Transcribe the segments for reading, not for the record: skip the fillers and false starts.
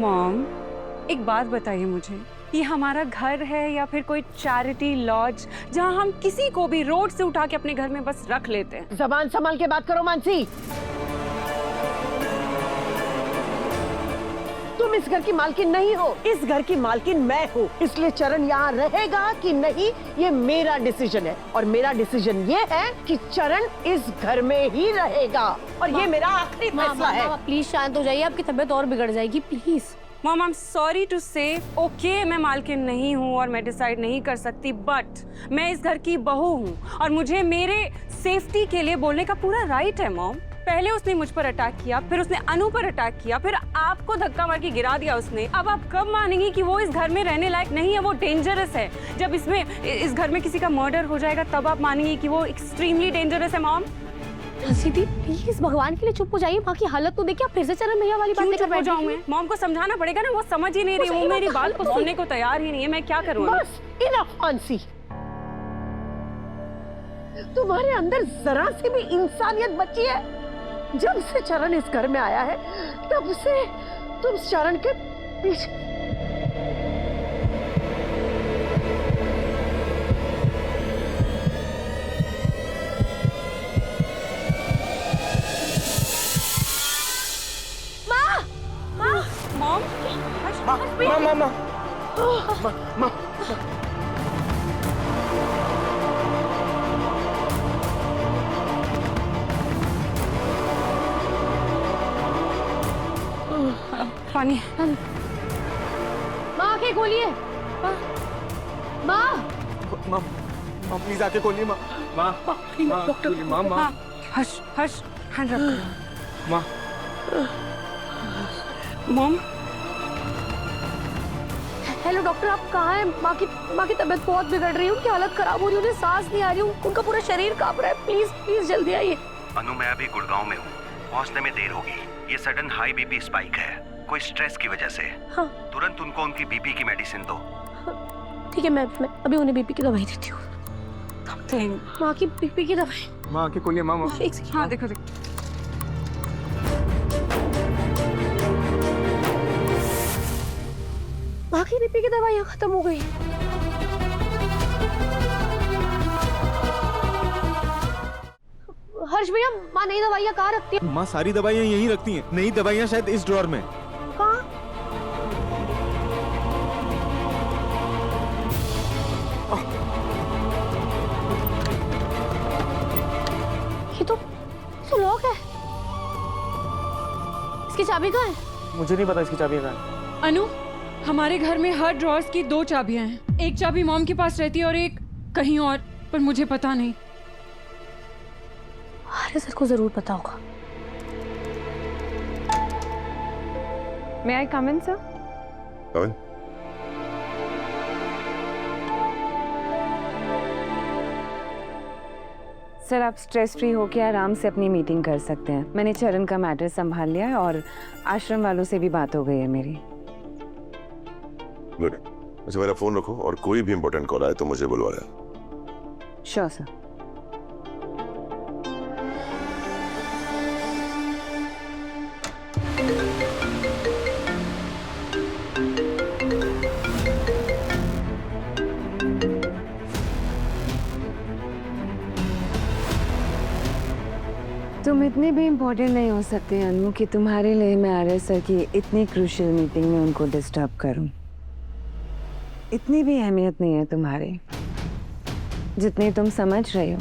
Mom, एक बात बताइए मुझे, ये हमारा घर है या फिर कोई चैरिटी लॉज जहां हम किसी को भी रोड से उठा के अपने घर में बस रख लेते हैं? जबान संभाल के बात करो मानसी। तुम इस घर की मालकिन नहीं हो, इस घर की मालकिन मैं हूँ। इसलिए चरण यहाँ रहेगा कि नहीं ये मेरा डिसीजन है, और मेरा डिसीजन ये है कि चरण इस घर में ही रहेगा, और ये मेरा आखिरी फैसला है। प्लीज शांत हो जाइए, आपकी तबीयत और बिगड़ जाएगी please. Mom, I am sorry to say, okay मैं मालकिन नहीं हूँ और मैं डिसाइड नहीं कर सकती, बट मैं इस घर की बहू हूँ और मुझे मेरे सेफ्टी के लिए बोलने का पूरा राइट है। मॉम, पहले उसने मुझ पर अटैक किया, फिर उसने अनु पर अटैक किया, फिर आपको धक्का मार के गिरा दिया उसने। अब आप कब मानेंगी कि वो इस घर में रहने लायक नहीं है, वो डेंजरस है? जब इस घर में किसी का मर्डर हो जाएगा तब आप मानेंगी कि वो एक्सट्रीमली डेंजरस है। मॉम सीधी प्लीज भगवान के लिए चुप हो जाइए, माँ की हालत तो देखिए। आप फिर से चरण भैया वाली बात चुप हो जाऊं मैं? मॉम को समझाना पड़ेगा ना, वो समझ ही नहीं रही, वो मेरी बात को सुनने को तैयार ही नहीं है। मैं क्या करूँ? बस इनफ मानसी, तुम्हारे अंदर जरा सी भी इंसानियत बची है? जब से चरण इस घर में आया है तब से तुम चरण के पीछे। मॉम, पानी। माँ आंखें खोलिए। माँ प्लीज आके खोलिए। माँ हर्ष हर्ष, हैंड रख करो। माँ मॉम, हेलो डॉक्टर, आप कहाँ हैं? माँ की तबीयत बहुत बिगड़ रही है, उनकी हालत खराब हो रही है, उन्हें सांस नहीं आ रही, उनका पूरा शरीर कांप रहा है। प्लीज प्लीज जल्दी आइए। अनु, मैं अभी गुड़गांव में हूँ, पहुँचने में देर होगी। ये सडन हाई बीपी स्पाइक है, कोई स्ट्रेस की वजह से। हाँ। तुरंत उनको उनकी बीपी की मेडिसिन दो। ठीक है, मैं अभी उन्हें बीपी की दवाई देती हूँ। माँ की बीपी की दवाई। माँ आके खोलिए। माँ एक सेकंड। हाँ देखो। माँ की बीपी की दवाई खत्म हो गई। हर्ष भैया, माँ नई दवाइयाँ कहाँ रखती है? माँ सारी दवाइयाँ यहीं रखती हैं, नई दवाइयाँ शायद इस ड्रॉर में। कहाँ? ये तो लॉक है। इसकी चाबी कहाँ है? मुझे नहीं पता इसकी चाबी कहाँ है। अनु, हमारे घर में हर ड्रॉर्स की 2 चाबियां हैं। एक चाबी मॉम के पास रहती है और एक कहीं और, पर मुझे पता नहीं। अरे सर को जरूर पता होगा। May I come in, sir? Come in. Sir, आप स्ट्रेस फ्री होकर आराम से अपनी मीटिंग कर सकते हैं। मैंने चरण का मैटर संभाल लिया है और आश्रम वालों से भी बात हो गई है मेरी। गुड। अच्छा, मेरा फोन रखो और कोई भी इंपॉर्टेंट कॉल आए तो मुझे बुलवाया। Sure sir. तुम इतने भी इम्पोर्टेंट नहीं हो सकते अनु कि तुम्हारे लिए मैं आर्य सर की इतनी क्रूशियल मीटिंग में उनको डिस्टर्ब करूं। इतनी भी अहमियत नहीं है तुम्हारी जितनी तुम समझ रही हो।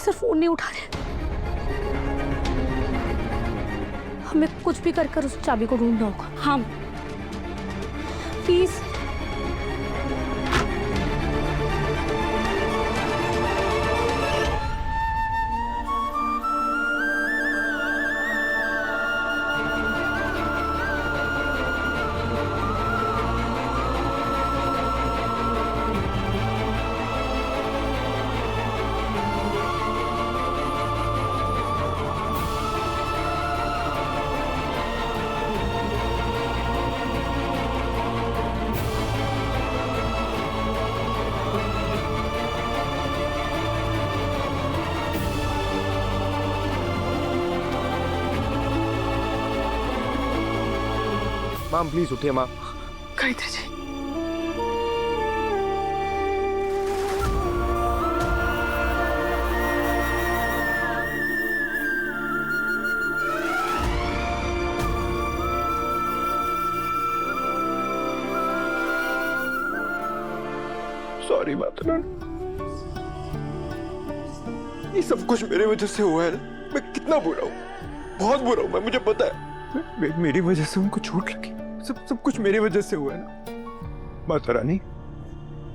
सर फोन नहीं उठा रहे। हमें कुछ भी कर उस चाबी को ढूंढना होगा। हाँ प्लीज। माम प्लीज उठिए माम। गायत्री जी, सॉरी माता रानी, ये सब कुछ मेरे वजह से हुआ है ना। मैं कितना बुरा हूँ, बहुत बुरा हूँ मैं, मुझे पता है। मेरी वजह से उनको चोट लगी, सब कुछ मेरी वजह से हुआ है ना। माता रानी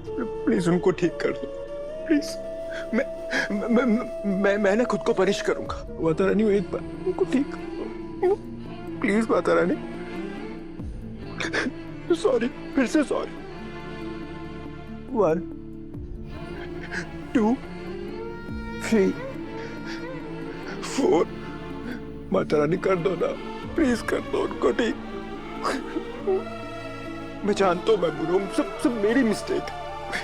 प्लीज उनको ठीक कर दो, प्लीज। मैं ना खुद को पनिश करूंगा। माता रानी वो एक बार उनको ठीक कर दो प्लीज। माता रानी सॉरी, फिर से सॉरी। 1 2 3 4 माता रानी कर दो ना, प्लीज कर दो उनको ठीक। मैं जानता हूँ मैं बुरा हूँ, सब मेरी मिस्टेक है,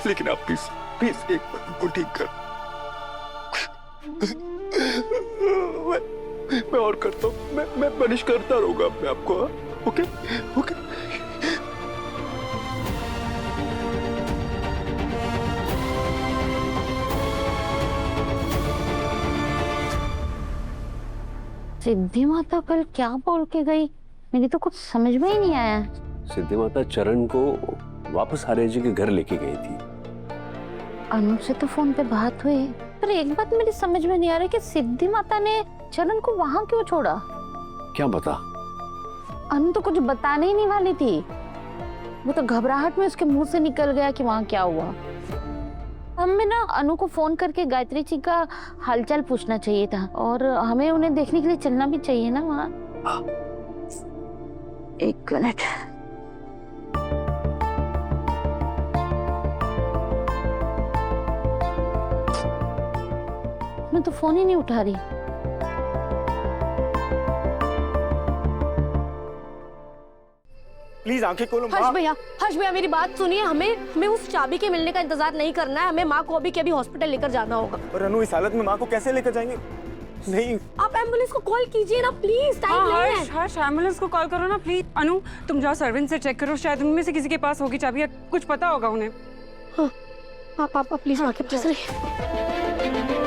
लेकिन आप प्लीज प्लीज एक बार उनको ठीक कर। मैं और करता हूँ, मैं पनिश करता रहूंगा अपने आप को। Okay okay. सिद्धि माता कल क्या बोल के गई, मेरी तो कुछ समझ में ही नहीं आया। सिद्धि माता चरण को वापस आर्य जी के घर लेके गई थी। अनु से तो फोन पे बात हुई, पर एक बात मेरी समझ में नहीं आ रही कि सिद्धि माता ने चरण को वहां क्यों छोड़ा। क्या बता? अनु तो कुछ बताने ही नहीं वाली थी, वो तो घबराहट में उसके मुंह से निकल गया कि वहां क्या हुआ। हमें ना अनु को फोन करके गायत्री जी का हालचाल पूछना चाहिए था, और हमें उन्हें देखने के लिए चलना भी चाहिए ना वहाँ। एक मिनट, मैं तो फोन ही नहीं उठा रही। प्लीज आंखें खोलो। हर्ष भैया मेरी बात सुनिए, हमें उस चाबी के मिलने का इंतजार नहीं करना है, हमें माँ को अभी के अभी हॉस्पिटल लेकर जाना होगा। और अनु इस हालत में माँ को कैसे लेकर जाएंगे? नहीं, आप एम्बुलेंस को कॉल कीजिए ना प्लीज, टाइम नहीं है। हर्ष एम्बुलेंस को कॉल करो ना प्लीज। अनु तुम जाओ सर्वेंट से चेक करो, शायद उनमें से किसी के पास होगी चाबी या कुछ पता होगा उन्हें। हाँ, आप प्लीज आके प्रेस रहिए।